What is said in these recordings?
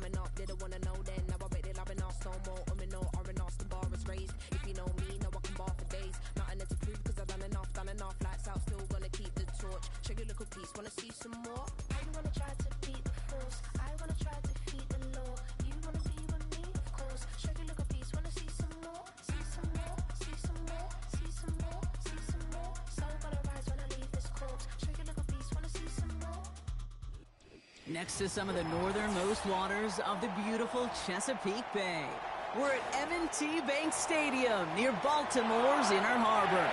coming up, didn't wanna know then. Now I bet they're loving us no more. No R&R, the bar is raised. If you know me, know I can bar for days. Nothing left to prove because I've done enough. Lights out, still gonna keep the torch. Show you a little piece, wanna see some more? I wanna try to beat the force. I wanna try to defeat the law. You wanna be with me, of course. Show you a little piece, wanna see some more? See some more, see some more, see some more, see some more. Soul gonna rise when I leave this corpse. Show you a little piece, wanna see some more? Next to some of the northernmost waters of the beautiful Chesapeake Bay, we're at M&T Bank Stadium near Baltimore's Inner Harbor.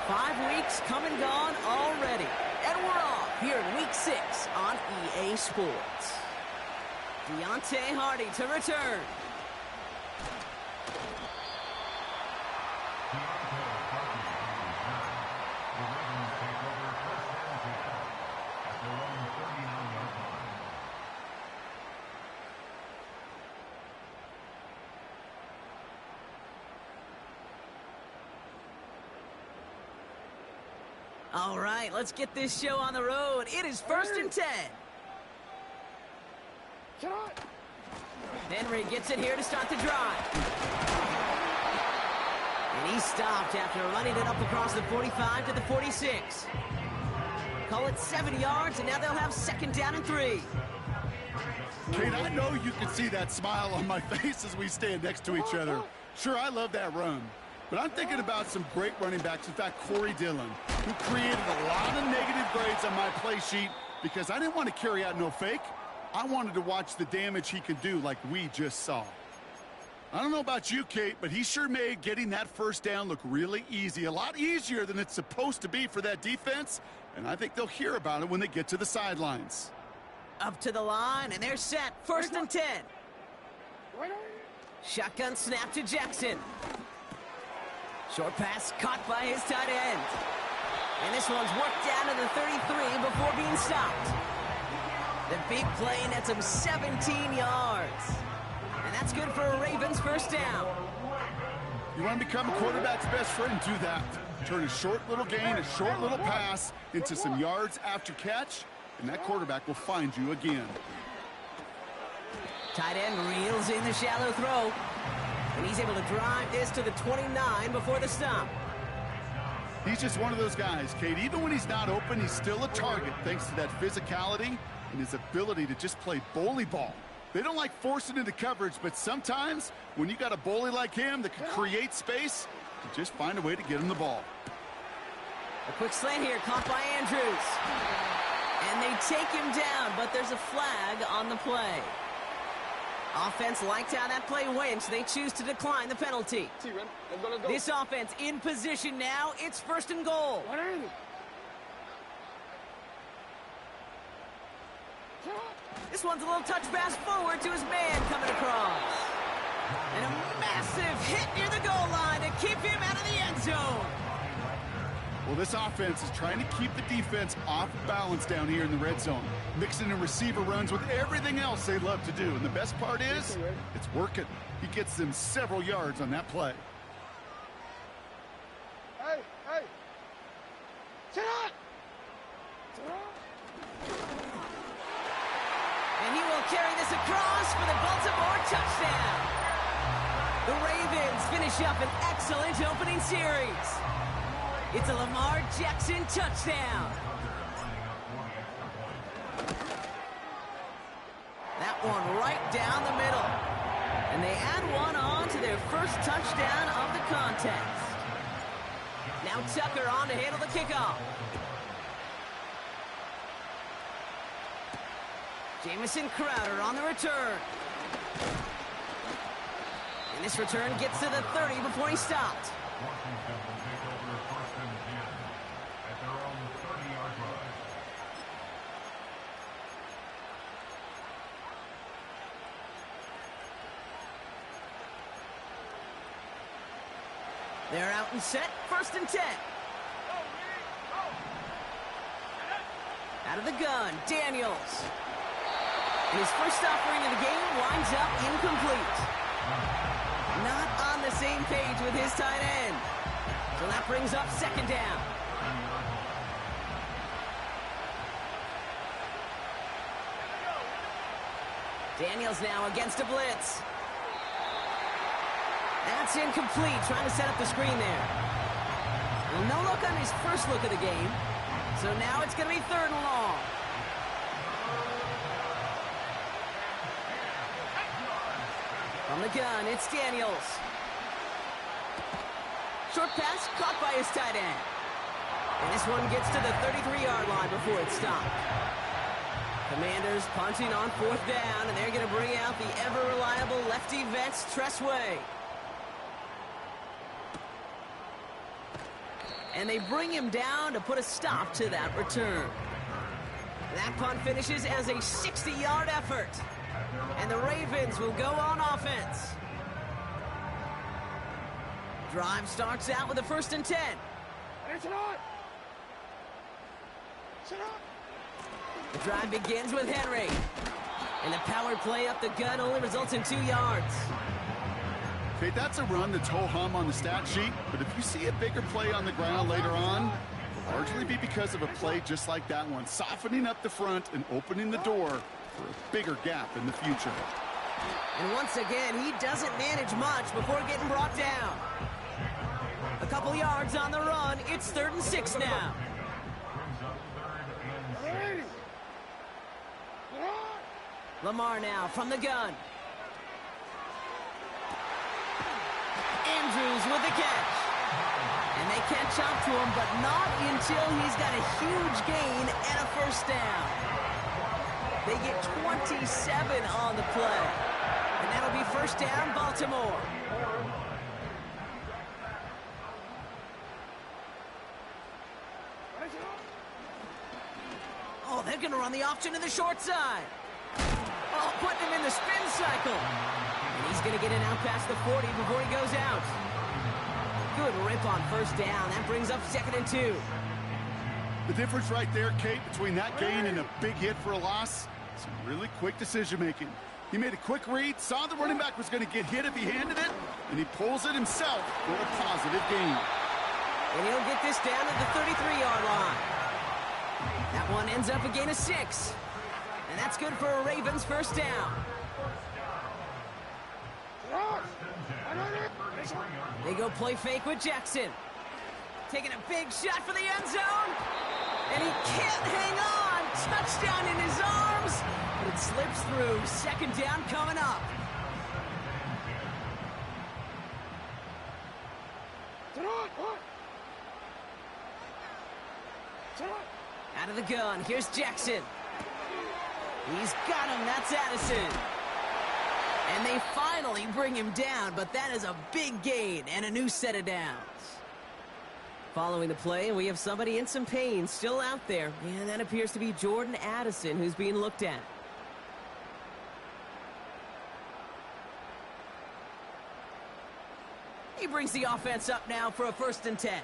Five weeks come and gone already, and we're off here in Week 6 on EA Sports. Deontay Hardy to return. All right, let's get this show on the road. It is 1st and 10. Henry gets it here to start the drive. And he stopped after running it up across the 45 to the 46. Call it 7 yards, and now they'll have 2nd down and 3. Kate, I know you can see that smile on my face as we stand next to each other. Sure, I love that run. But I'm thinking about some great running backs. In fact, Corey Dillon, who created a lot of negative grades on my play sheet because I didn't want to carry out no fake. I wanted to watch the damage he could do like we just saw. I don't know about you, Kate, but he sure made getting that 1st down look really easy. A lot easier than it's supposed to be for that defense. And I think they'll hear about it when they get to the sidelines. Up to the line, and they're set. 1st and 10. Shotgun snap to Jackson. Short pass caught by his tight end. And this one's worked down to the 33 before being stopped. The big play nets him 17 yards. And that's good for a Ravens 1st down. You want to become a quarterback's best friend? Do that. Turn a short little gain, a short little pass into some yards after catch, and that quarterback will find you again. Tight end reels in the shallow throw. And he's able to drive this to the 29 before the stop. He's just one of those guys, Kate. Even when he's not open, he's still a target thanks to that physicality and his ability to just play bully ball. They don't like forcing into coverage, but sometimes when you got a bully like him that can create space, you just find a way to get him the ball. A quick slant here, caught by Andrews. And they take him down, but there's a flag on the play. Offense liked how that play went, so they choose to decline the penalty. This offense in position now. It's 1st and goal. This one's a little touch pass forward to his man coming across. And a massive hit near the goal line to keep him out of the end zone. Well, this offense is trying to keep the defense off balance down here in the red zone, mixing in receiver runs with everything else they love to do. And the best part is, it's working. He gets them several yards on that play. Hey! And he will carry this across for the Baltimore touchdown. The Ravens finish up an excellent opening series. It's a Lamar Jackson touchdown. That one right down the middle. And they add one on to their 1st touchdown of the contest. Now Tucker on to handle the kickoff. Jamison Crowder on the return. And this return gets to the 30 before he stopped. They're out and set, 1st and 10. Out of the gun, Daniels. And his first offering of the game winds up incomplete. Not on the same page with his tight end. So that brings up second down. Daniels now against a blitz. That's incomplete, trying to set up the screen there. Well, no look on his first look of the game. So now it's going to be third and long. From the gun, it's Daniels. Short pass caught by his tight end. And this one gets to the 33-yard line before it's stopped. Commanders punting on fourth down, and they're going to bring out the ever-reliable lefty vets, Tressway. And they bring him down to put a stop to that return. That punt finishes as a 60-yard effort. And the Ravens will go on offense. Drive starts out with a 1st and 10. The drive begins with Henry. And the power play up the gut only results in 2 yards. Okay, that's a run that's ho-hum on the stat sheet, but if you see a bigger play on the ground later on, it'll largely be because of a play just like that one, softening up the front and opening the door for a bigger gap in the future. And once again, he doesn't manage much before getting brought down. A couple yards on the run. It's 3rd and 6 now. Lamar now from the gun. Andrews with the catch. And they catch up to him, but not until he's got a huge gain and a 1st down. They get 27 on the play. And that'll be 1st down, Baltimore. Oh, they're going to run the option to the short side. Oh, putting him in the spin cycle. And he's going to get it out past the 40 before he goes out. Good rip on 1st down. That brings up 2nd and 2. The difference right there, Kate, between that gain and a big hit for a loss, some really quick decision-making. He made a quick read, saw the running back was going to get hit if he handed it, and he pulls it himself for a positive gain. And he'll get this down at the 33-yard line. That one ends up a gain of 6. And that's good for a Ravens 1st down. They go play fake with Jackson. Taking a big shot for the end zone. And he can't hang on. Touchdown in his arms. But it slips through. 2nd down coming up. Out of the gun. Here's Jackson. He's got him. That's Addison. And they finally bring him down, but that is a big gain and a new set of downs. Following the play, we have somebody in some pain still out there, and that appears to be Jordan Addison who's being looked at. He brings the offense up now for a 1st and 10.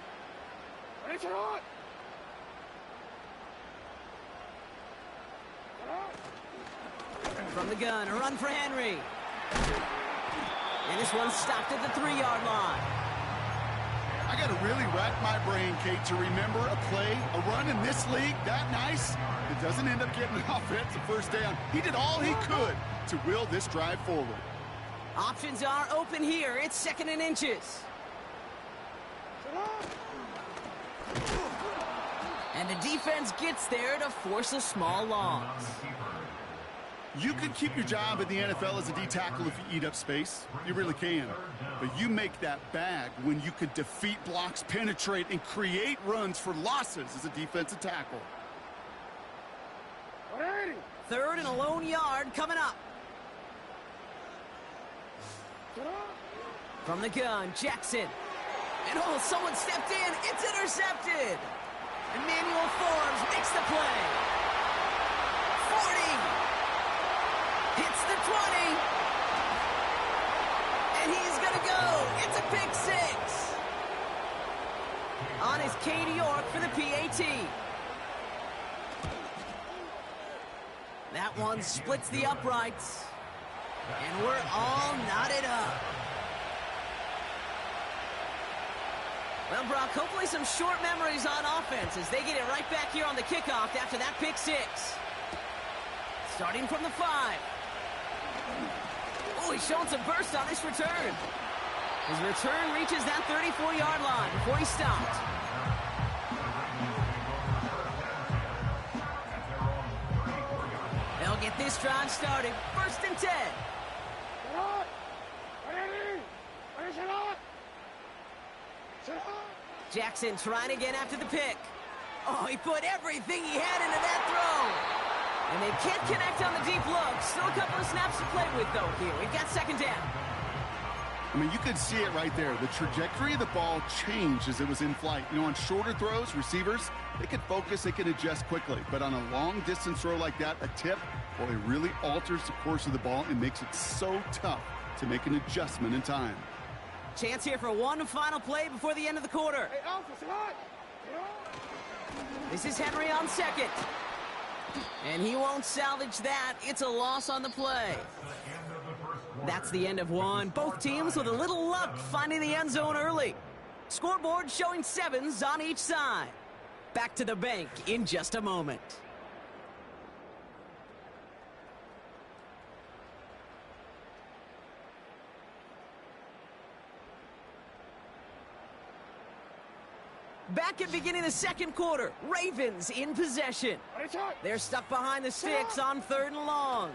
From the gun, a run for Henry. And this one's stopped at the 3-yard line. I got to really rack my brain, Kate, to remember a play, a run in this league that nice. It doesn't end up getting an offensive 1st down. He did all he could to will this drive forward. Options are open here. It's 2nd and inches. And the defense gets there to force a small loss. You can keep your job in the NFL as a D-tackle if you eat up space. You really can. But you make that bag when you could defeat blocks, penetrate, and create runs for losses as a defensive tackle. 3rd and a lone yard coming up. From the gun, Jackson. And oh, someone stepped in. It's intercepted. Emmanuel Forbes makes the play. 40. Hits the 20. And he's going to go. It's a pick 6. On is Katie York for the PAT. That one splits the uprights. And we're all knotted up. Well, Brock, hopefully some short memories on offense as they get it right back here on the kickoff after that pick six. Starting from the 5. Oh, he's showing some burst on this return. His return reaches that 34-yard line before he stopped. They'll get this drive started. 1st and 10. Jackson trying again after the pick. Oh, he put everything he had into that throw. And they can't connect on the deep look. Still a couple of snaps to play with, though, here. We've got 2nd down. I mean, you could see it right there. The trajectory of the ball changed as it was in flight. You know, on shorter throws, receivers, they can focus, they can adjust quickly. But on a long-distance throw like that, a tip, well, it really alters the course of the ball and makes it so tough to make an adjustment in time. Chance here for one final play before the end of the quarter. This is Henry on 2nd. And he won't salvage that. It's a loss on the play. That's the end of one. Both teams with a little luck finding the end zone early. Scoreboard showing 7s on each side. Back to the bank in just a moment. Back at beginning the 2nd quarter, Ravens in possession. They're stuck behind the sticks on 3rd and long.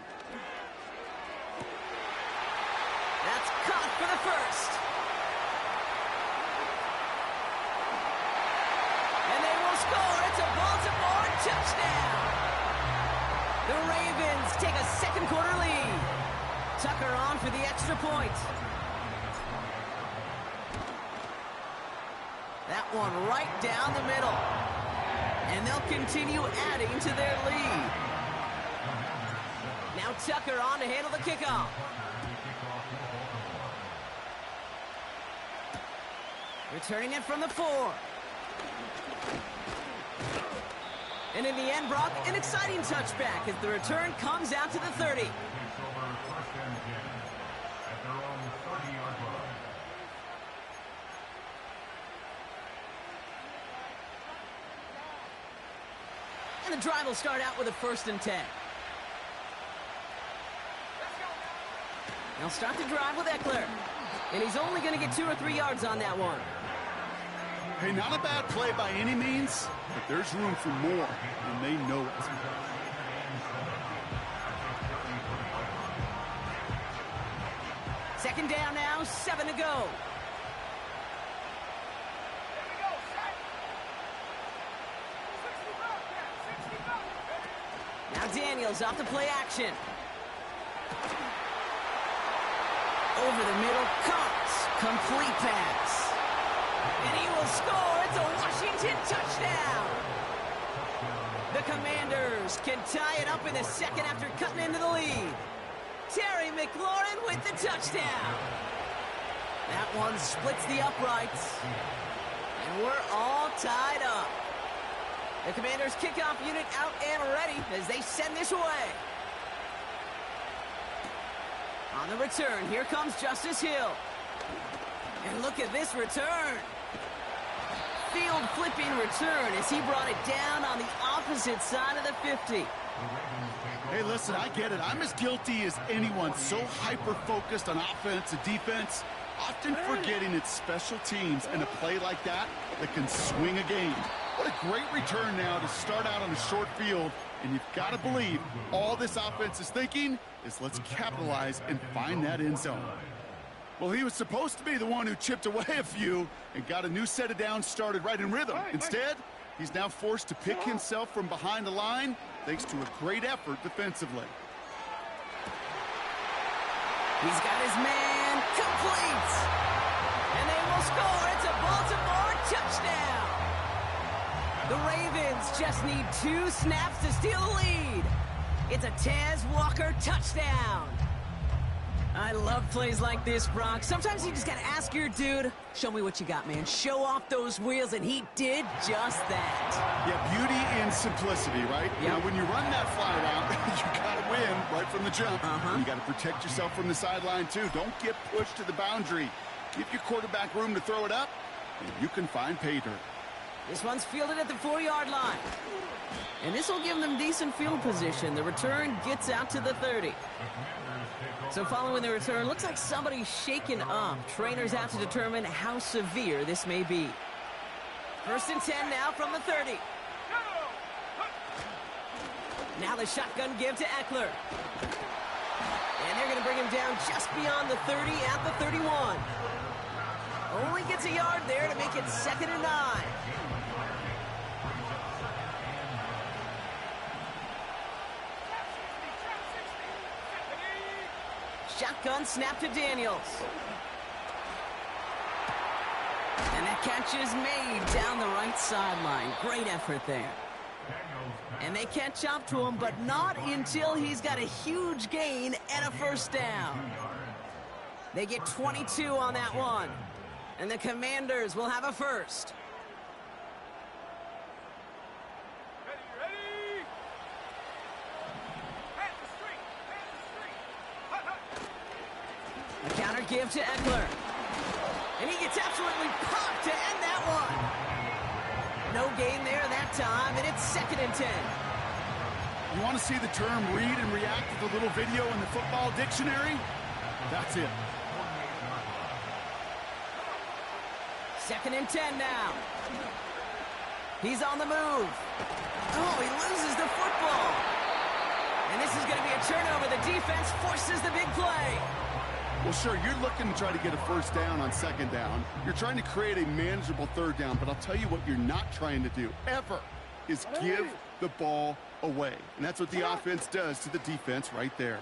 That's caught for the 1st. And they will score. It's a Baltimore touchdown. The Ravens take a 2nd quarter lead. Tucker on for the extra point. That one right down the middle. And they'll continue adding to their lead. Now Tucker on to handle the kickoff. Returning it from the 4. And in the end, Brock, an exciting touchback as the return comes out to the 30. And the drive will start out with a 1st and 10. They'll start the drive with Eckler. And he's only going to get 2 or 3 yards on that one. Hey, not a bad play by any means, but there's room for more, and they know it. Second down now, 7 to go. Now Daniels off the play action. Over the middle, Cox, complete pass. And he will score. It's a Washington touchdown. The Commanders can tie it up in the 2nd after cutting into the lead. Terry McLaurin with the touchdown. That one splits the uprights. And we're all tied up. The Commanders kickoff unit out and ready as they send this away. On the return, here comes Justice Hill. And look at this return. Field flipping return as he brought it down on the opposite side of the 50. Hey, listen, I get it. I'm as guilty as anyone. So hyper-focused on offense and defense, often forgetting it's special teams and a play like that can swing a game. What a great return now to start out on a short field. And you've got to believe all this offense is thinking is let's capitalize and find that end zone. Well, he was supposed to be the one who chipped away a few and got a new set of downs started right in rhythm. Instead, he's now forced to pick himself from behind the line thanks to a great effort defensively. He's got his man complete. And they will score. It's a Baltimore touchdown. The Ravens just need 2 snaps to steal the lead. It's a Tez Walker touchdown. I love plays like this, Brock. Sometimes you just got to ask your dude, show me what you got, man. Show off those wheels, and he did just that. Yeah, beauty in simplicity, right? Yep. Now, when you run that fly route, you got to win right from the jump. Uh-huh. You got to protect yourself from the sideline, too. Don't get pushed to the boundary. Give your quarterback room to throw it up, and you can find pay dirt. This one's fielded at the 4-yard line. And this will give them decent field position. The return gets out to the 30. So following the return, looks like somebody's shaken up. Trainers have to determine how severe this may be. 1st and 10 now from the 30. Now the shotgun give to Eckler. And they're going to bring him down just beyond the 30 at the 31. Only gets a yard there to make it 2nd and 9. Shotgun snap to Daniels. And that catch is made down the right sideline. Great effort there. And they catch up to him, but not until he's got a huge gain and a 1st down. They get 22 on that one. And the Commanders will have a 1st. The counter give to Eckler. And he gets absolutely popped to end that one. No gain there that time, and it's 2nd and 10. You want to see the term read and react to the little video in the football dictionary? That's it. 2nd and 10 now. He's on the move. Oh, he loses the football. And this is going to be a turnover. The defense forces the big play. Well, sure, you're looking to try to get a 1st down on 2nd down. You're trying to create a manageable 3rd down, but I'll tell you what you're not trying to do, ever, is give the ball away. And that's what the offense does to the defense right there.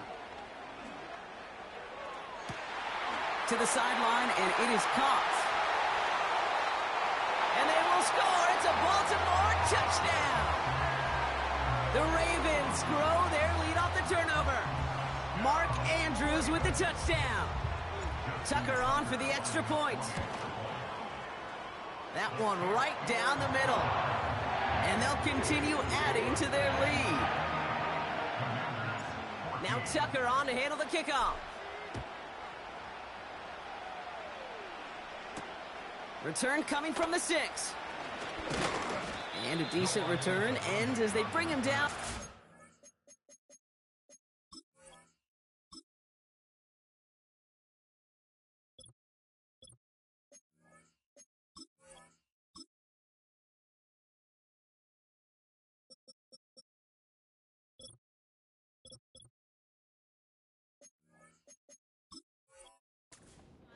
To the sideline, and it is caught. And they will score. It's a Baltimore touchdown. The Ravens grow their lead off the turnover. Mark Andrews with the touchdown. Tucker on for the extra point. That one right down the middle. And they'll continue adding to their lead. Now Tucker on to handle the kickoff. Return coming from the 6. And a decent return ends as they bring him down.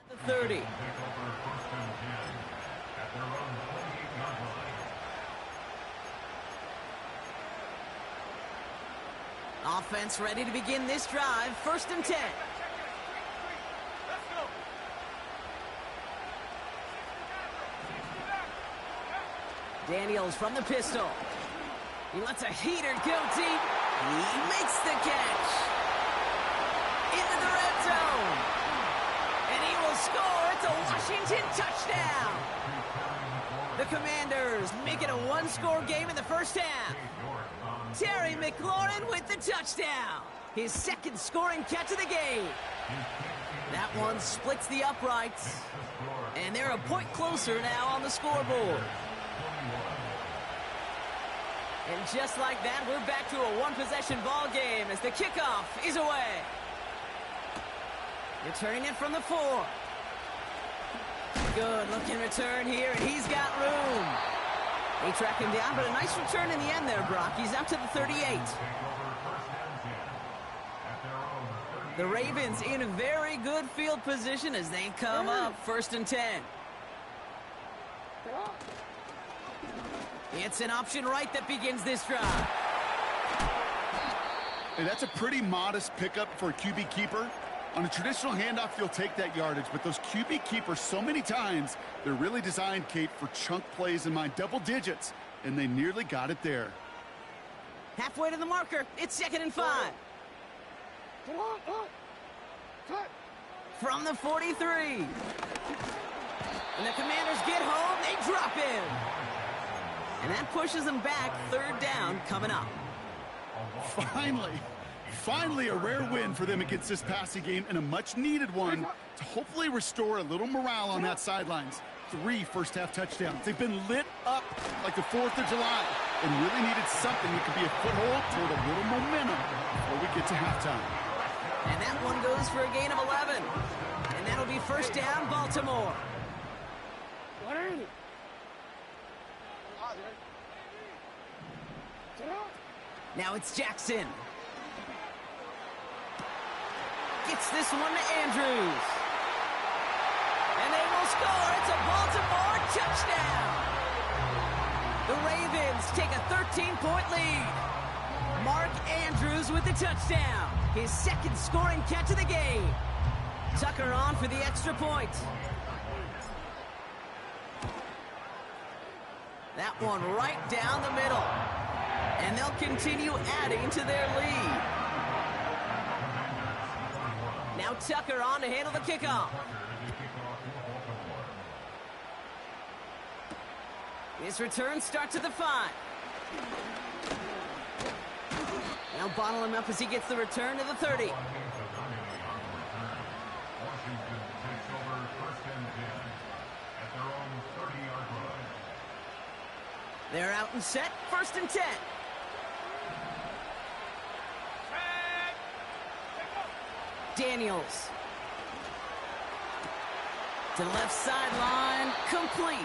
The 30. Offense ready to begin this drive. 1st and 10. Daniels from the pistol. He lets a heater go deep. He makes the catch. Into the red zone. And he will score. It's a Washington touchdown. The Commanders make it a 1-score game in the 1st half. Terry McLaurin with the touchdown. His 2nd scoring catch of the game. That one splits the uprights. And they're a point closer now on the scoreboard. And just like that, we're back to a 1-possession ball game as the kickoff is away. Returning it from the 4. Good looking return here, and he's got room. They track him down, but a nice return in the end there, Brock. He's out to the 38. The Ravens in a very good field position as they come up 1st and 10. It's an option right that begins this drive. Hey, that's a pretty modest pickup for a QB keeper. On a traditional handoff, you'll take that yardage, but those QB keepers, so many times, they're really designed, Kate, for chunk plays in mind, double digits, and they nearly got it there. Halfway to the marker, it's 2nd and 5. From the 43. And the Commanders get home, they drop him. And that pushes them back, 3rd down coming up. Finally a rare win for them against this passing game, and a much-needed one to hopefully restore a little morale on that sidelines. 3 first-half touchdowns. They've been lit up like the 4th of July and really needed something that could be a foothold toward a little momentum before we get to halftime. And that one goes for a gain of 11. And that'll be first down, Baltimore. Now it's Jackson. Gets this one to Andrews. And they will score. It's a Baltimore touchdown. The Ravens take a 13-point lead. Mark Andrews with the touchdown. His second scoring catch of the game. Tucker on for the extra point. That one right down the middle. And they'll continue adding to their lead. Now Tucker on to handle the kickoff. This return starts at the 5. Now bottle him up as he gets the return to the 30. They're out and set, 1st and 10. Daniels. To the left sideline, complete.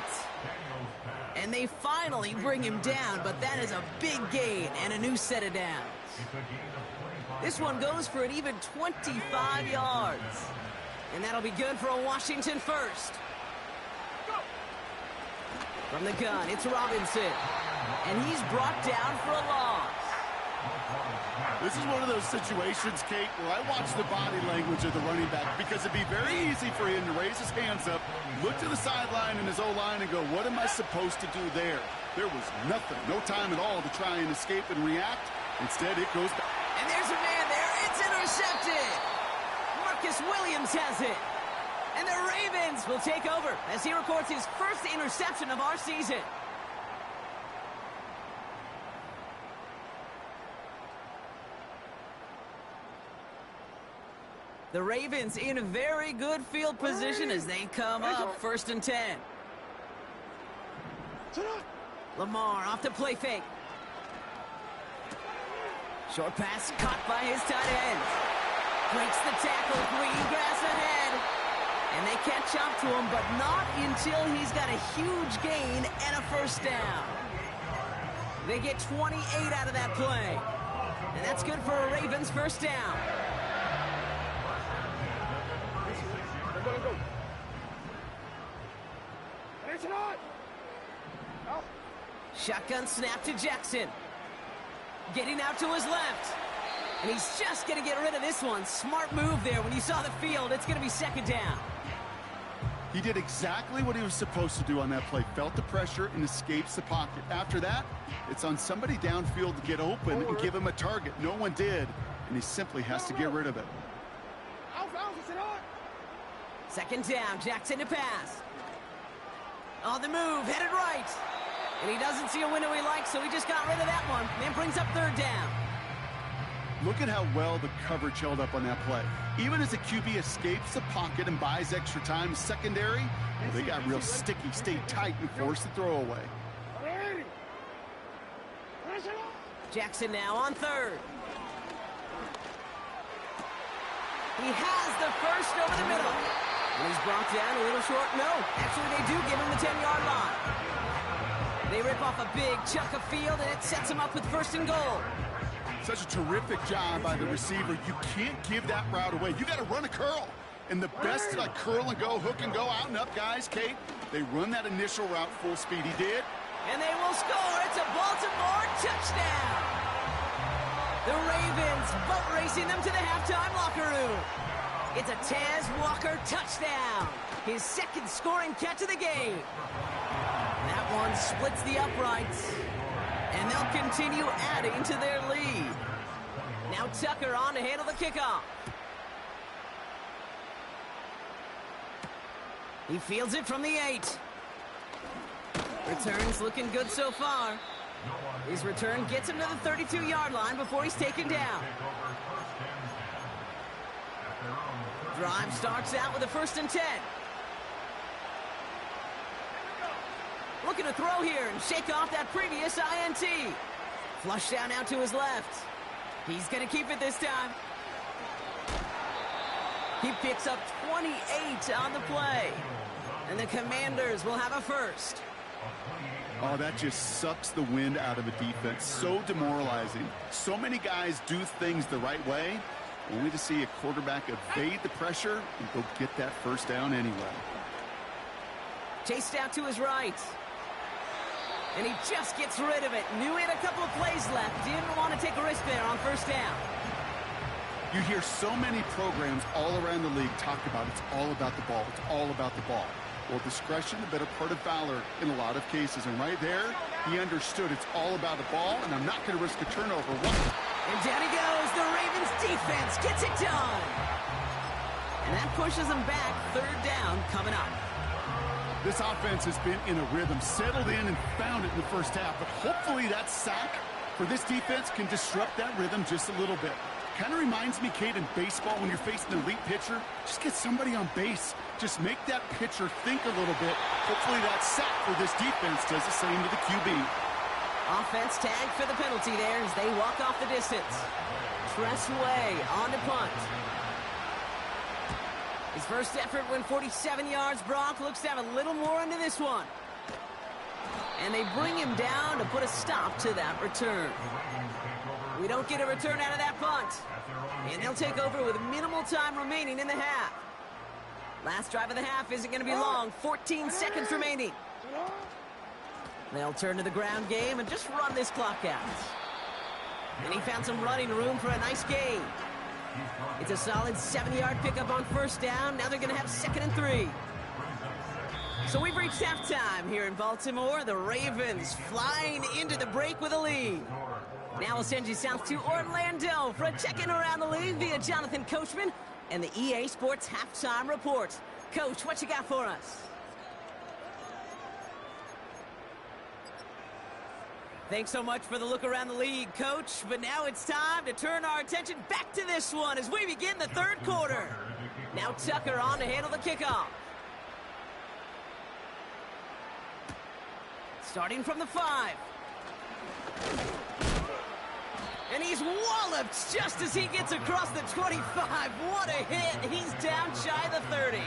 And they finally bring him down, but that is a big gain and a new set of downs. This one goes for an even 25 yards. And that'll be good for a Washington first. From the gun, it's Robinson. And he's brought down for a loss. This is one of those situations, Kate, where I watch the body language of the running back because it'd be very easy for him to raise his hands up, look to the sideline in his O-line and go, what am I supposed to do there? There was nothing, no time at all to try and escape and react. Instead, it goes back. And there's a man there. It's intercepted. Marcus Williams has it. And the Ravens will take over as he records his first interception of our season. The Ravens in a very good field position as they come up 1st and 10. Lamar off the play fake. Short pass caught by his tight end. Breaks the tackle, green grass ahead. And they catch up to him, but not until he's got a huge gain and a first down. They get 28 out of that play. And that's good for a Ravens first down. Shotgun snap to Jackson. Getting out to his left. And he's just going to get rid of this one. Smart move there when you saw the field. It's going to be 2nd down. He did exactly what he was supposed to do on that play. Felt the pressure and escapes the pocket. After that, it's on somebody downfield to get open and give him a target. No one did, and he simply has to get rid of it. 2nd down, Jackson to pass. On the move, headed right. And he doesn't see a window he likes, so he just got rid of that one. Then brings up 3rd down. Look at how well the coverage held up on that play. Even as the QB escapes the pocket and buys extra time secondary, they got real sticky, stayed tight, and forced the throw away. Jackson now on 3rd. He has the first over the middle. And he's brought down a little short. No, actually they do give him the 10-yard line. They rip off a big chunk of field, and it sets him up with 1st and goal. Such a terrific job by the receiver. You can't give that route away. You got to run a curl. And the best, like curl and go, hook and go, out and up, guys, Kate, they run that initial route full speed. He did. And they will score. It's a Baltimore touchdown. The Ravens boat racing them to the halftime locker room. It's a Taz Walker touchdown. His 2nd scoring catch of the game. That one splits the uprights. And they'll continue adding to their lead. Now Tucker on to handle the kickoff. He fields it from the 8. Returns looking good so far. His return gets him to the 32-yard line before he's taken down. Drive starts out with a 1st and 10. Looking to throw here and shake off that previous INT. Flush down out to his left. He's going to keep it this time. He picks up 28 on the play. And the Commanders will have a first. Oh, that just sucks the wind out of a defense. So demoralizing. So many guys do things the right way, only to see a quarterback evade the pressure and go get that first down anyway. Chased out to his right. And he just gets rid of it. Knew he had a couple of plays left. Didn't want to take a risk there on first down. You hear so many programs all around the league talk about it's all about the ball. It's all about the ball. Well, discretion, the better part of valor in a lot of cases. And right there, he understood it's all about the ball, and I'm not going to risk a turnover. What? And down he goes. The Ravens defense gets it done. And that pushes them back. Third down coming up. This offense has been in a rhythm, settled in and found it in the first half. But hopefully that sack for this defense can disrupt that rhythm just a little bit. Kind of reminds me, Kate, in baseball when you're facing an elite pitcher, just get somebody on base. Just make that pitcher think a little bit. Hopefully that sack for this defense does the same to the QB. Offense tagged for the penalty there as they walk off the distance. Tress Way on to punt. His first effort went 47 yards. Brock looks to have a little more into this one. And they bring him down to put a stop to that return. We don't get a return out of that punt. And they'll take over with minimal time remaining in the half. Last drive of the half isn't going to be long. 14 seconds remaining. They'll turn to the ground game and just run this clock out. And he found some running room for a nice gain. It's a solid 7-yard pickup on first down. Now they're going to have 2nd and 3. So we've reached halftime here in Baltimore. The Ravens flying into the break with a lead. Now we'll send you south to Orlando for a check-in around the league via Jonathan Coachman and the EA Sports Halftime Report. Coach, what you got for us? Thanks so much for the look around the league, Coach. But now it's time to turn our attention back to this one as we begin the third quarter. Now Tucker on to handle the kickoff. Starting from the 5. And he's walloped just as he gets across the 25. What a hit. He's down shy of the 30.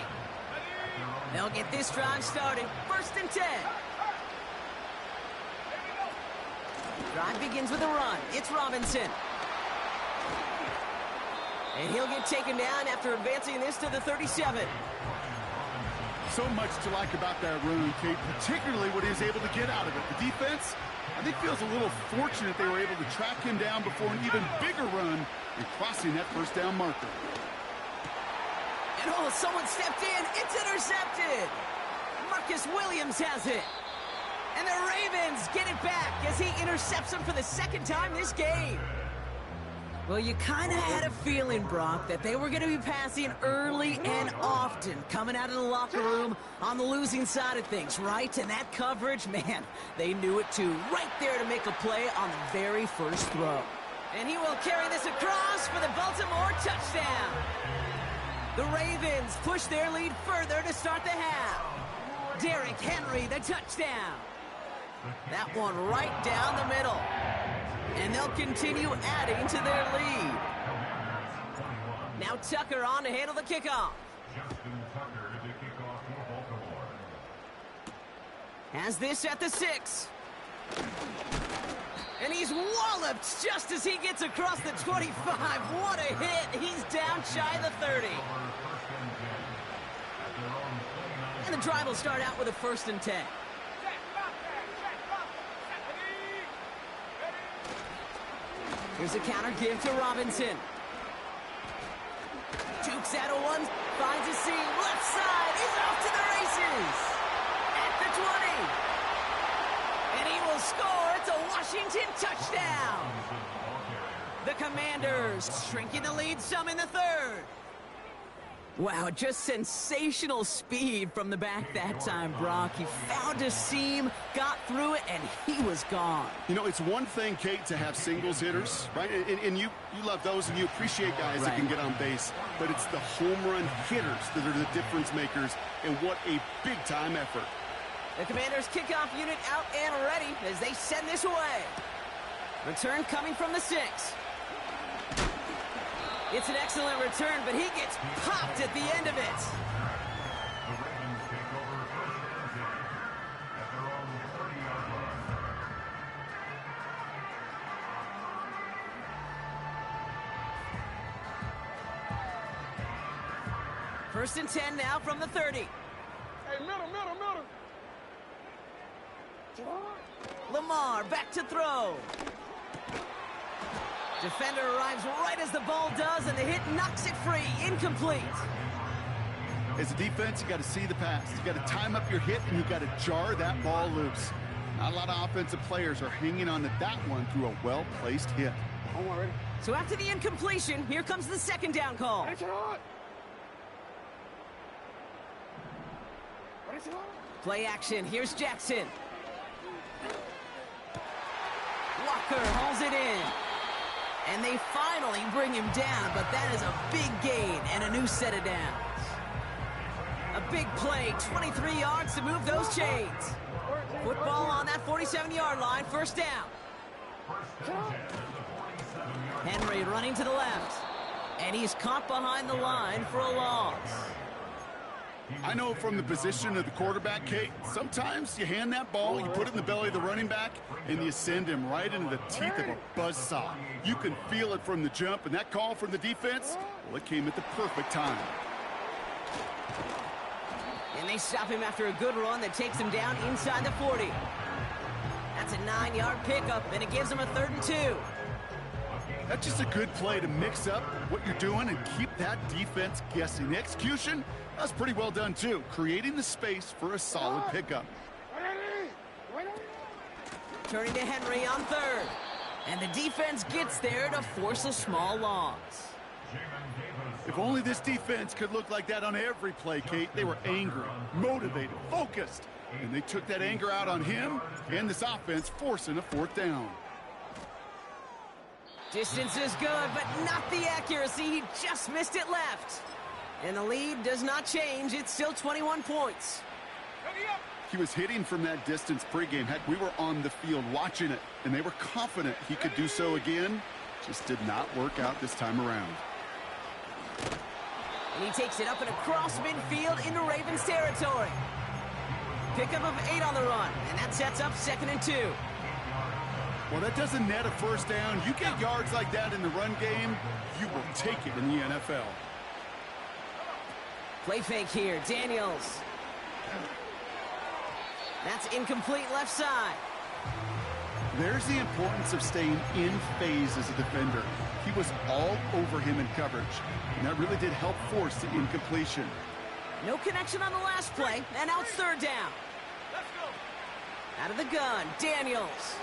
They'll get this drive started. 1st and 10. Drive begins with a run. It's Robinson. And he'll get taken down after advancing this to the 37. So much to like about that run, Kate, particularly what he was able to get out of it. The defense, I think, feels a little fortunate they were able to track him down before an even bigger run and crossing that first down marker. And oh, someone stepped in. It's intercepted. Marcus Williams has it. And the Ravens get it back as he intercepts him for the 2nd time this game. Well, you kind of had a feeling, Brock, that they were going to be passing early and often coming out of the locker room on the losing side of things, right? And that coverage, man, they knew it too. Right there to make a play on the very first throw. And he will carry this across for the Baltimore touchdown. The Ravens push their lead further to start the half. Derrick Henry, the touchdown. That one right down the middle. And they'll continue adding to their lead. Now Tucker on to handle the kickoff. Has this at the 6. And he's walloped just as he gets across the 25. What a hit. He's down shy of the 30. And the drive will start out with a 1st and 10. Here's a counter give to Robinson. Jukes out of one, finds a seam, left side, is off to the races. At the 20. And he will score. It's a Washington touchdown. The Commanders shrinking the lead some in the 3rd. Wow, just sensational speed from the back that time, Brock. He found a seam, got through it, and he was gone. You know, it's one thing, Kate, to have singles hitters, right? And you love those, and you appreciate guys that can get on base. But it's the home run hitters that are the difference makers, and what a big-time effort. The Commanders' kickoff unit out and ready as they send this away. Return coming from the 6. It's an excellent return, but he gets popped at the end of it. First and 10 now from the 30. Hey, middle. Lamar back to throw. Defender arrives right as the ball does, and the hit knocks it free. Incomplete. As a defense, you got to see the pass. You got to time up your hit, and you got to jar that ball loose. Not a lot of offensive players are hanging on to that one through a well-placed hit. So after the incompletion, here comes the second down call. Play action. Here's Jackson. Walker hauls it in. And they finally bring him down, but that is a big gain and a new set of downs. A big play, 23 yards to move those chains. Football on that 47-yard line, first down. Henry running to the left. And he's caught behind the line for a loss. I know from the position of the quarterback, Kate, sometimes you hand that ball, you put it in the belly of the running back, and you send him right into the teeth of a buzzsaw. You can feel it from the jump, and that call from the defense, well, it came at the perfect time. And they stop him after a good run that takes him down inside the 40. That's a 9-yard pickup, and it gives him a 3rd and 2. That's just a good play to mix up what you're doing and keep that defense guessing. The execution, that's pretty well done, too. Creating the space for a solid pickup. Turning to Henry on 3rd. And the defense gets there to force a small loss. If only this defense could look like that on every play, Kate. They were angry, motivated, focused. And they took that anger out on him and this offense, forcing a 4th down. Distance is good, but not the accuracy. He just missed it left. And the lead does not change. It's still 21 points. He was hitting from that distance pregame. Heck, we were on the field watching it, and they were confident he could do so again. Just did not work out this time around. And he takes it up and across midfield into Ravens territory. Pickup of 8 on the run, and that sets up 2nd and 2. Well, that doesn't net a first down. You get yards like that in the run game, you will take it in the NFL. Play fake here, Daniels. That's incomplete left side. There's the importance of staying in phase as a defender. He was all over him in coverage, and that really did help force the incompletion. No connection on the last play, and now it's 3rd down. Let's go. Out of the gun, Daniels.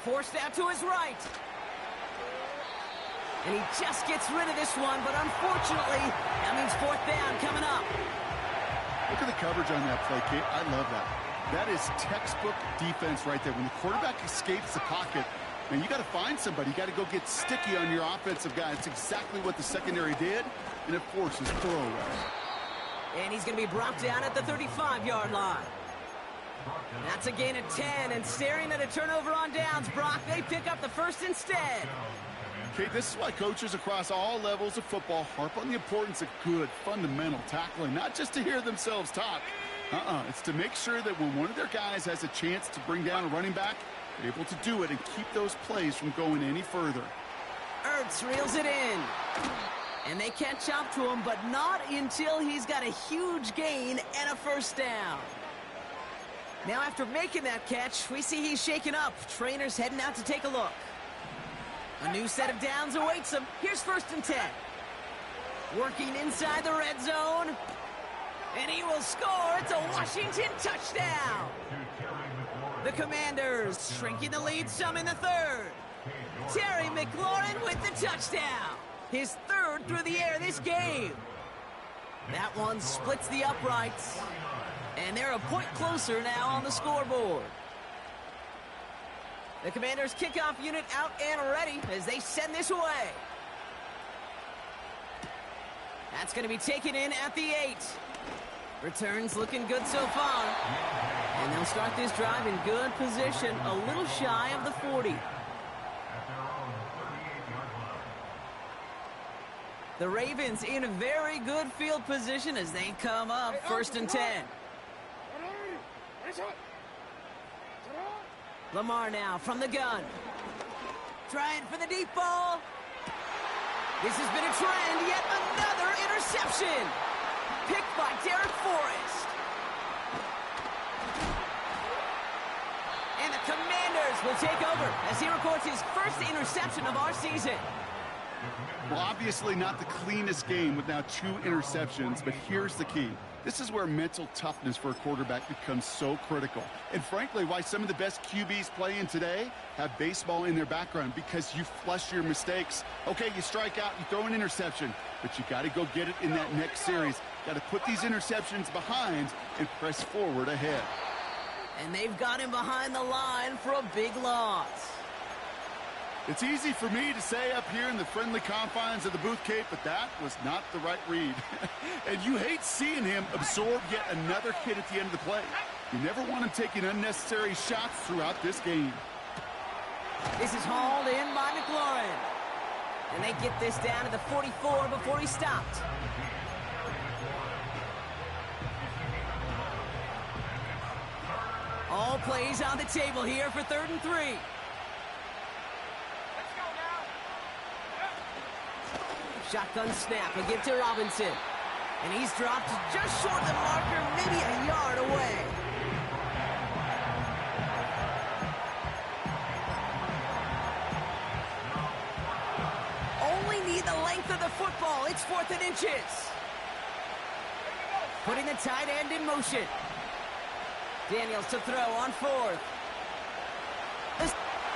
Forced out to his right. And he just gets rid of this one, but unfortunately, that means 4th down coming up. Look at the coverage on that play, Kate. I love that. That is textbook defense right there. When the quarterback escapes the pocket, man, you got to find somebody. You got to go get sticky on your offensive guy. It's exactly what the secondary did, and it forces throwaway. And he's going to be brought down at the 35-yard line. That's a gain of 10, and staring at a turnover on downs, Brock, they pick up the first instead. Okay, this is why coaches across all levels of football harp on the importance of good, fundamental tackling, not just to hear themselves talk. It's to make sure that when one of their guys has a chance to bring down a running back, they're able to do it and keep those plays from going any further. Ertz reels it in. And they catch up to him, but not until he's got a huge gain and a first down. Now, after making that catch, we see he's shaken up. Trainer's heading out to take a look. A new set of downs awaits him. Here's 1st and 10. Working inside the red zone. And he will score. It's a Washington touchdown. The Commanders shrinking the lead some in the 3rd. Terry McLaurin with the touchdown. His 3rd through the air this game. That one splits the uprights. And they're a point closer now on the scoreboard. The Commanders' kickoff unit out and ready as they send this away. That's going to be taken in at the 8. Returns looking good so far. And they'll start this drive in good position, a little shy of the 40. The Ravens in a very good field position as they come up 1st and 10. Lamar now from the gun. Trying for the deep ball. This has been a trend, yet another interception. Picked by Derek Forrest. And the Commanders will take over as he records his first interception of our season. Well, obviously not the cleanest game with now 2 interceptions, but here's the key. This is where mental toughness for a quarterback becomes so critical. And frankly, why some of the best QBs playing today have baseball in their background, because you flush your mistakes. Okay, you strike out, you throw an interception, but you got to go get it in that next series. Got to put these interceptions behind and press forward ahead. And they've got him behind the line for a big loss. It's easy for me to say up here in the friendly confines of the booth, Kate, but that was not the right read. And you hate seeing him absorb yet another hit at the end of the play. You never want him taking unnecessary shots throughout this game. This is hauled in by McLaurin. And they get this down to the 44 before he stopped. All plays on the table here for 3rd and 3. Shotgun snap, a give to Robinson. And he's dropped just short of the marker, maybe a yard away. Only need the length of the football. It's 4th and inches. Putting the tight end in motion. Daniels to throw on 4th.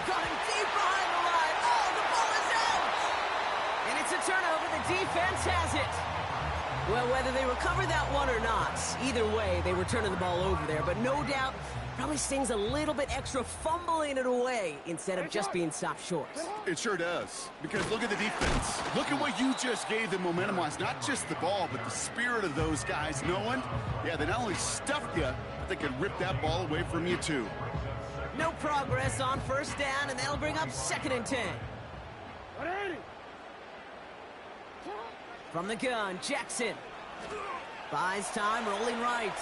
Got him deep behind the line. Oh, the ball is out! And it's a turnover. The defense has it. Well, whether they recover that one or not, either way, they were turning the ball over there. But no doubt, probably stings a little bit extra fumbling it away instead of just being stopped short. It sure does. Because look at the defense. Look at what you just gave them momentum-wise. Not just the ball, but the spirit of those guys knowing, yeah, they not only stuffed you, but they could rip that ball away from you, too. No progress on 1st down, and that'll bring up 2nd and 10. From the gun, Jackson. Buys time, rolling right.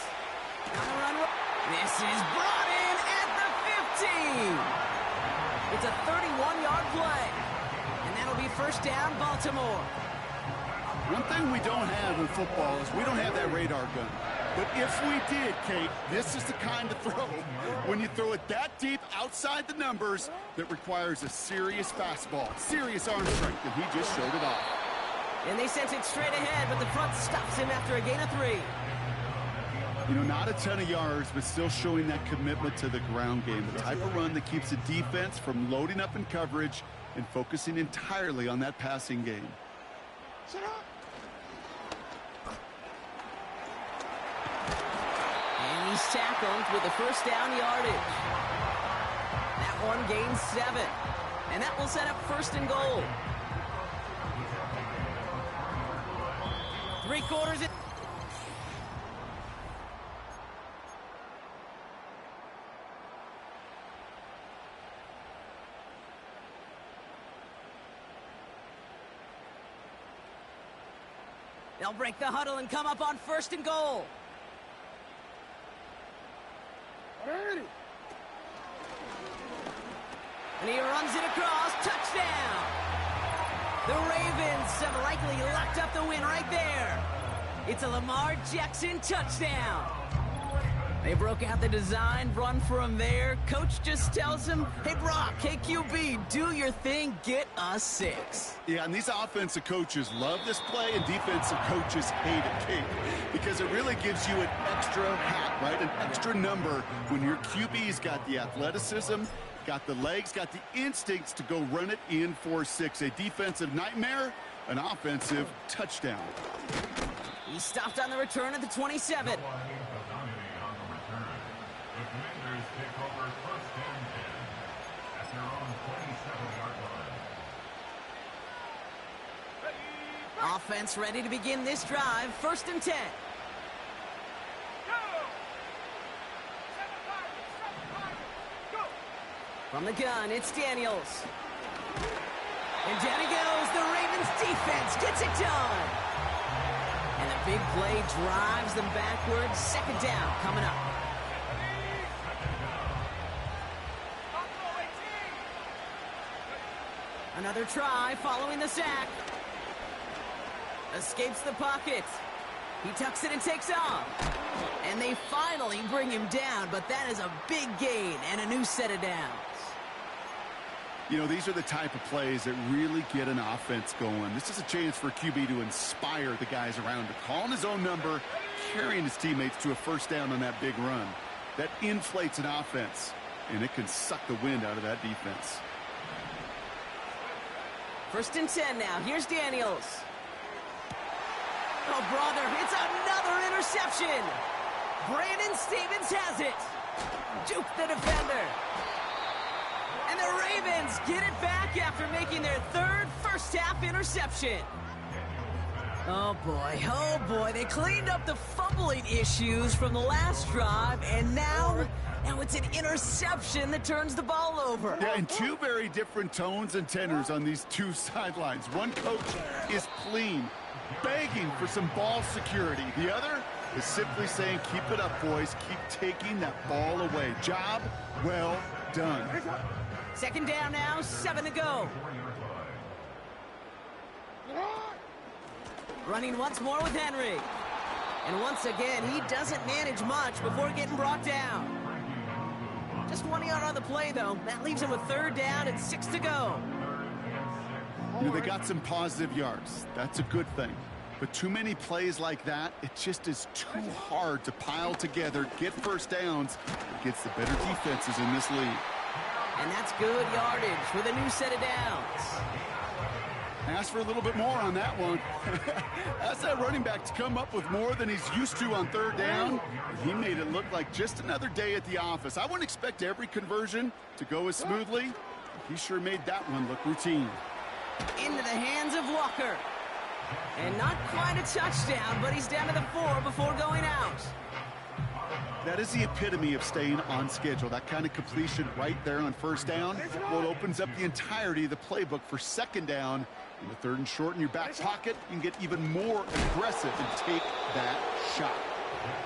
This is brought in at the 15. It's a 31-yard play. And that'll be 1st down, Baltimore. One thing we don't have in football is we don't have that radar gun. But if we did, Kate, this is the kind of throw, when you throw it that deep outside the numbers, that requires a serious fastball, serious arm strength, and he just showed it off. And they sent it straight ahead, but the front stops him after a gain of 3. You know, not a ton of yards, but still showing that commitment to the ground game, the type of run that keeps the defense from loading up in coverage and focusing entirely on that passing game. And he's tackled with the 1st down yardage. That one gains 7. And that will set up 1st and goal. 3/4 in. They'll break the huddle and come up on 1st and goal. And he runs it across. Touchdown! The Ravens have likely locked up the win right there. It's a Lamar Jackson touchdown. They broke out the design run for him there. Coach just tells him, hey, Brock, hey, QB, do your thing, get us 6. Yeah, and these offensive coaches love this play, and defensive coaches hate it, Kate, because it really gives you an extra hat, right, an extra number when your QB's got the athleticism, got the legs, got the instincts to go run it in for 6. A defensive nightmare, an offensive touchdown. He stopped on the return at the 27. Offense ready to begin this drive. 1st and 10. From the gun, it's Daniels. And down he goes. The Ravens defense gets it done. And the big play drives them backwards. Second down coming up. Another try following the sack. Escapes the pocket. He tucks it and takes off. And they finally bring him down, but that is a big gain and a new set of downs. You know, these are the type of plays that really get an offense going. This is a chance for QB to inspire the guys around him. Calling his own number, carrying his teammates to a first down on that big run. That inflates an offense, and it can suck the wind out of that defense. 1st and 10 now. Here's Daniels. Oh, brother, it's another interception. Brandon Stevens has it. Juke the defender. And the Ravens get it back after making their third first-half interception. Oh, boy, they cleaned up the fumbling issues from the last drive, and now it's an interception that turns the ball over. Yeah, and two very different tones and tenors on these two sidelines. One coach is clean, begging for some ball security. The other is simply saying, keep it up, boys. Keep taking that ball away. Job well done. 2nd down now, 7 to go. Running once more with Henry. And once again, he doesn't manage much before getting brought down. Just 1 yard on the play, though. That leaves him with 3rd down and 6 to go. You know, they got some positive yards. That's a good thing. But too many plays like that, it just is too hard to pile together, get first downs against the better defenses in this league. And that's good yardage with a new set of downs. Ask for a little bit more on that one. Ask that running back to come up with more than he's used to on 3rd down. He made it look like just another day at the office. I wouldn't expect every conversion to go as smoothly. He sure made that one look routine. Into the hands of Walker. And not quite a touchdown, but he's down to the 4 before going out. That is the epitome of staying on schedule. That kind of completion right there on 1st down, well, it opens up the entirety of the playbook for 2nd down. In the 3rd and short in your back pocket, you can get even more aggressive and take that shot.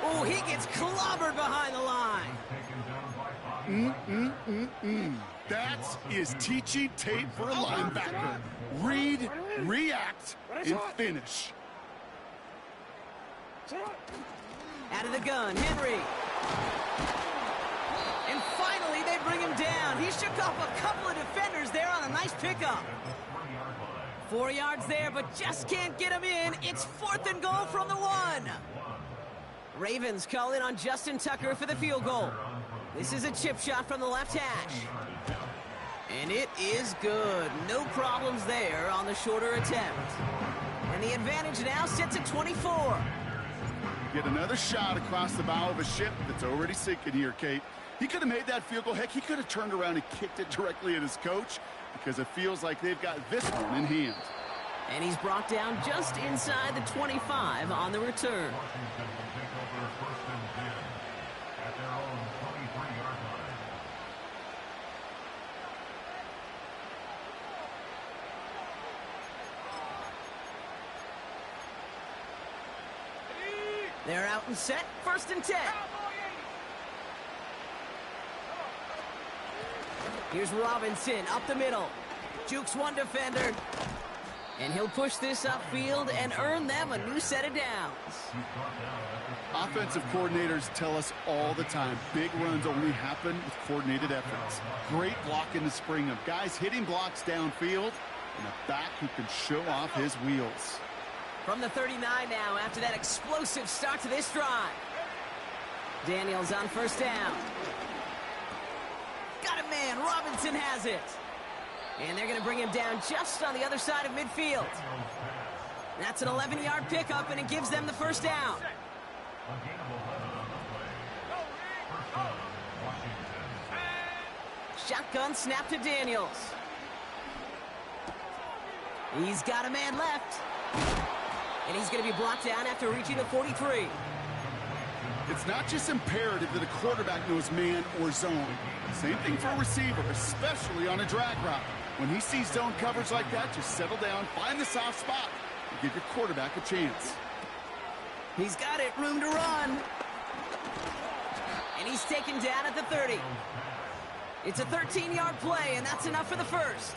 Oh, he gets clobbered behind the line. That is teaching tape for a linebacker. Read, react, and finish. Out of the gun, Henry. And finally, they bring him down. He shook off a couple of defenders there on a nice pickup. 4 yards there, but just can't get him in. It's 4th and goal from the 1. Ravens call in on Justin Tucker for the field goal. This is a chip shot from the left hash. And it is good. No problems there on the shorter attempt. And the advantage now sits at 24. Get another shot across the bow of a ship that's already sinking here, Kate. He could have made that field goal. Heck, he could have turned around and kicked it directly at his coach because it feels like they've got this one in hand. And he's brought down just inside the 25 on the return. They're out and set. 1st and 10. Here's Robinson up the middle. Jukes one defender. And he'll push this upfield and earn them a new set of downs. Offensive coordinators tell us all the time, big runs only happen with coordinated efforts. Great blocking to spring them. Guys hitting blocks downfield and a back who can show off his wheels. From the 39 now after that explosive start to this drive. Daniels on 1st down. Got a man. Robinson has it. And they're going to bring him down just on the other side of midfield. That's an 11-yard pickup, and it gives them the 1st down. Shotgun snap to Daniels. He's got a man left. And he's going to be blocked down after reaching the 43. It's not just imperative that a quarterback knows man or zone. Same thing for a receiver, especially on a drag route. When he sees zone coverage like that, just settle down, find the soft spot, and give your quarterback a chance. He's got it, room to run. And he's taken down at the 30. It's a 13-yard play, and that's enough for the first.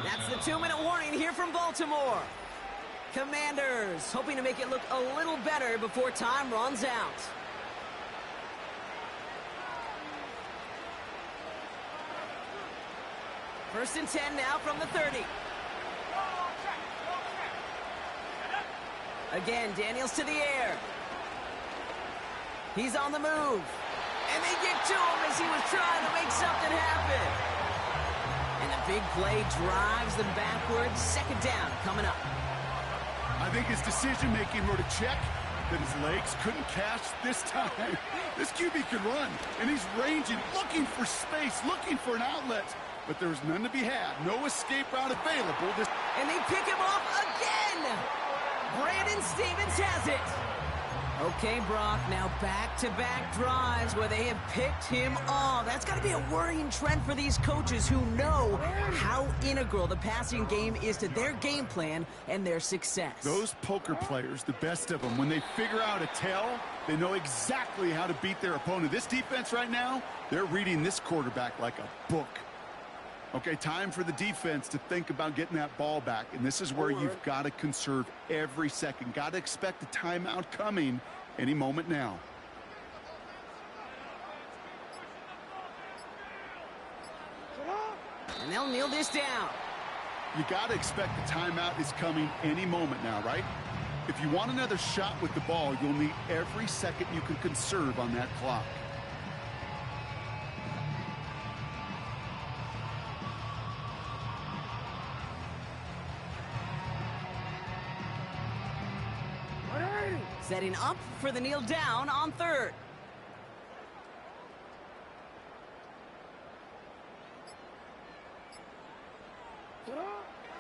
That's the 2-minute warning here from Baltimore. Commanders hoping to make it look a little better before time runs out. First and 10 now from the 30. Again, Daniels to the air. He's on the move. And they get to him as he was trying to make something happen. And the big play drives them backwards. Second down coming up. I think his decision-making wrote a check that his legs couldn't catch this time. This QB can run, and he's ranging, looking for space, looking for an outlet. But there's none to be had. No escape route available. And they pick him off again. Brandon Stevens has it. Okay, Brock, now back-to-back drives where they have picked him off. That's got to be a worrying trend for these coaches who know how integral the passing game is to their game plan and their success. Those poker players, the best of them, when they figure out a tell, they know exactly how to beat their opponent. This defense right now, they're reading this quarterback like a book. Okay, time for the defense to think about getting that ball back. And this is where you've got to conserve every second. Got to expect a timeout coming any moment now. And they'll kneel this down. You got to expect the timeout is coming any moment now, right? If you want another shot with the ball, you'll need every second you can conserve on that clock. Setting up for the kneel down on third.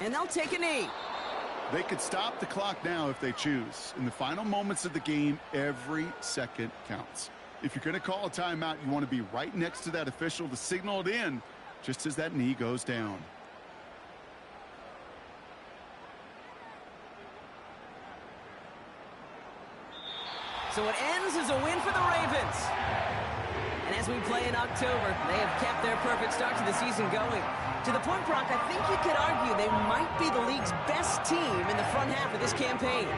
And they'll take a knee. They could stop the clock now if they choose. In the final moments of the game, every second counts. If you're going to call a timeout, you want to be right next to that official to signal it in just as that knee goes down. So it ends as a win for the Ravens. And as we play in October, they have kept their perfect start to the season going. To the point, Brock, I think you could argue they might be the league's best team in the front half of this campaign.